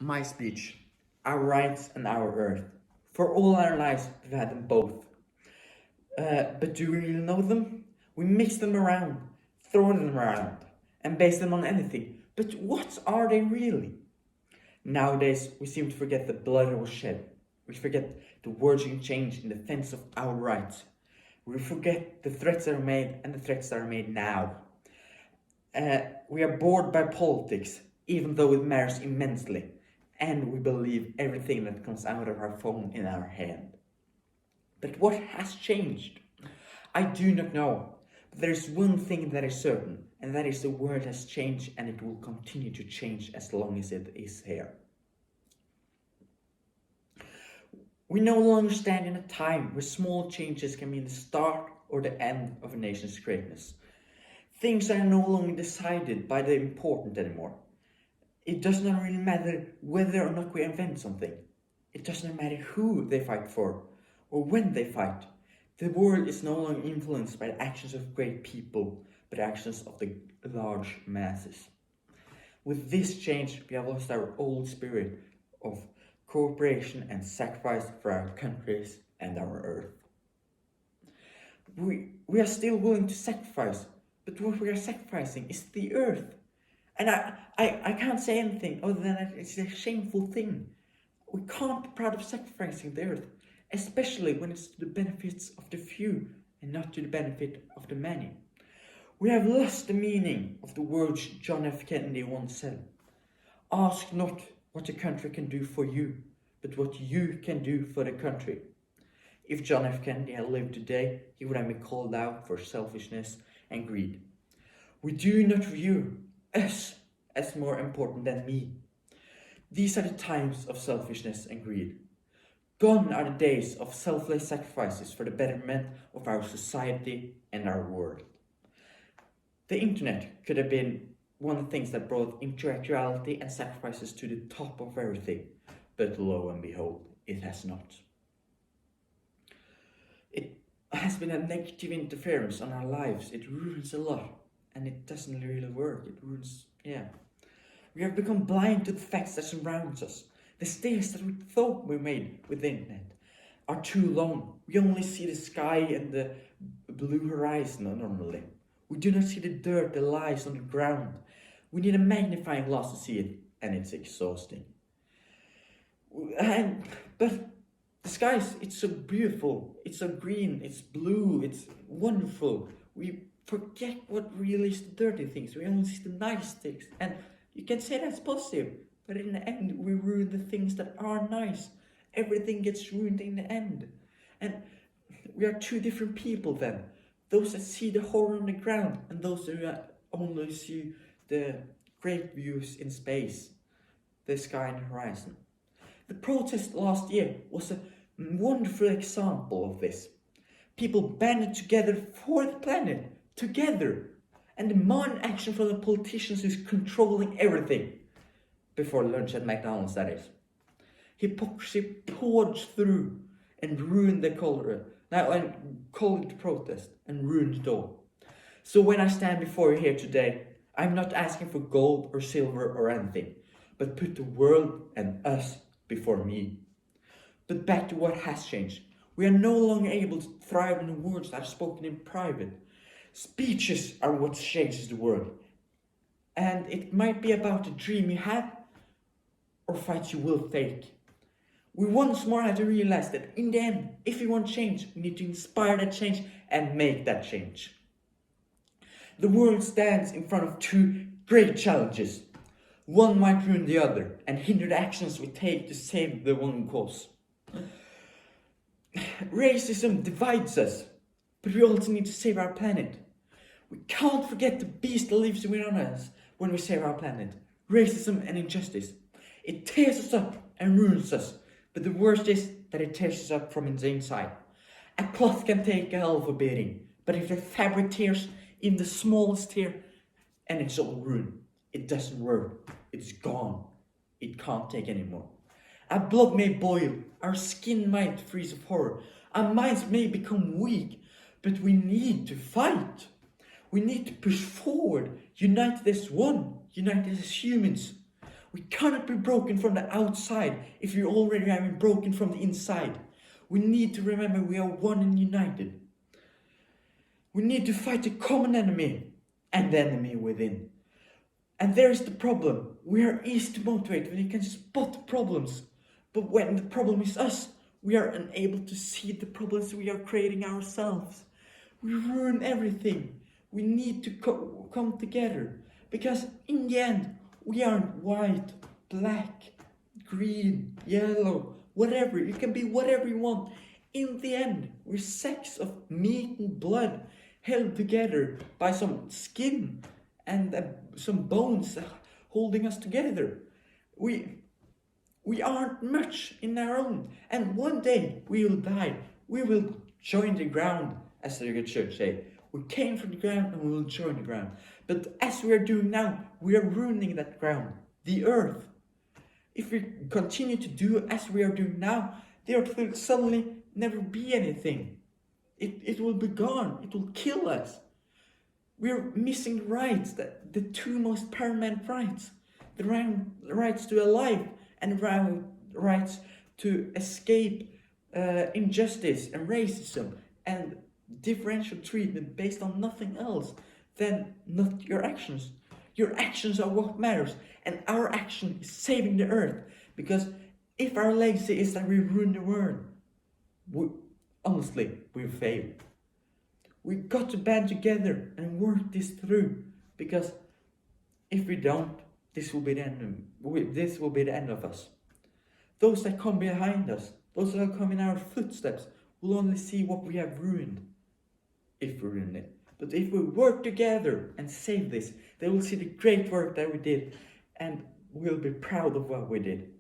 My speech, our rights and our earth. For all our lives, we've had them both. But do we really know them? We mix them around, throw them around, and base them on anything. But what are they really? Nowadays, we seem to forget the blood that was shed. We forget the words you can change in defense of our rights. We forget the threats that are made and the threats that are made now. We are bored by politics, even though it matters immensely. And we believe everything that comes out of our phone in our hand. But what has changed? I do not know. But there is one thing that is certain, and that is the world has changed and it will continue to change as long as it is here. We no longer stand in a time where small changes can mean the start or the end of a nation's greatness. Things are no longer decided by the important anymore. It does not really matter whether or not we invent something. It does not matter who they fight for or when they fight. The world is no longer influenced by the actions of great people, but actions of the large masses. With this change, we have lost our old spirit of cooperation and sacrifice for our countries and our earth. We are still willing to sacrifice, but what we are sacrificing is the earth. And I can't say anything other than that it's a shameful thing. We can't be proud of sacrificing the earth, especially when it's to the benefits of the few and not to the benefit of the many. We have lost the meaning of the words John F. Kennedy once said. Ask not what a country can do for you, but what you can do for the country. If John F. Kennedy had lived today, he would have been called out for selfishness and greed. We do not view us as more important than me. These are the times of selfishness and greed. Gone are the days of selfless sacrifices for the betterment of our society and our world. The internet could have been one of the things that brought intellectuality and sacrifices to the top of everything, but lo and behold, it has not. It has been a negative interference on our lives. It ruins a lot, and it doesn't really work. It ruins, We have become blind to the facts that surround us. The stairs that we thought we made with the internet are too long. We only see the sky and the blue horizon normally. We do not see the dirt that lies on the ground. We need a magnifying glass to see it, and it's exhausting. But the skies, it's so beautiful, it's so green, it's blue, it's wonderful. We forget what really is the dirty things. We only see the nice things. And you can say that's positive, but in the end, we ruin the things that are nice. Everything gets ruined in the end. And we are two different people then. Those that see the horror on the ground and those who only see the great views in space, the sky and the horizon. The protest last year was a wonderful example of this. People banded together for the planet, together, and demand action from the politicians who's controlling everything. Before lunch at McDonald's, that is. Hypocrisy poured through and ruined the college protest and ruined it all. So when I stand before you here today, I'm not asking for gold or silver or anything, but put the world and us before me. But back to what has changed. We are no longer able to thrive in the words that are spoken in private. Speeches are what changes the world. And it might be about a dream you have or fights you will take. We once more have to realize that in the end, if we want change, we need to inspire that change and make that change. The world stands in front of two great challenges. One might ruin the other and hinder the actions we take to save the one cause. Racism divides us, but we also need to save our planet. We can't forget the beast that lives within us when we save our planet. Racism and injustice. It tears us up and ruins us, but the worst is that it tears us up from the inside. A cloth can take a hell of a beating, but if the fabric tears in the smallest tear and it's all ruined, it doesn't work. It's gone. It can't take anymore. Our blood may boil, our skin might freeze of horror, our minds may become weak, but we need to fight. We need to push forward, united as one, united as humans. We cannot be broken from the outside if you already have been broken from the inside. We need to remember we are one and united. We need to fight the common enemy and the enemy within. And there's the problem. We are easy to motivate when you can spot problems. But when the problem is us, we are unable to see the problems we are creating ourselves. We ruin everything. We need to come together. Because in the end, we aren't white, black, green, yellow, whatever. You can be whatever you want. In the end, we're sacks of meat and blood held together by some skin and some bones holding us together. We aren't much in our own. And one day we will die. We will join the ground, as the church say. We came from the ground and we will join the ground. But as we are doing now, we are ruining that ground, the earth. If we continue to do as we are doing now, there will suddenly never be anything. It will be gone. It will kill us. We're missing rights, the two most paramount rights. The rights to a life and rights to escape injustice and racism and differential treatment based on nothing else than not your actions. Your actions are what matters, and our action is saving the earth. Because if our legacy is that we ruin the world, honestly, we fail. We've got to band together and work this through, because if we don't, this will be the end of us. Those that come behind us, those that come in our footsteps, will only see what we have ruined, if we ruin it. But if we work together and save this, they will see the great work that we did, and we'll be proud of what we did.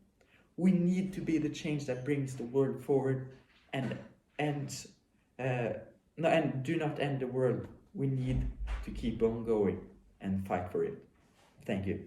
We need to be the change that brings the world forward and do not end the world. We need to keep on going and fight for it. Thank you.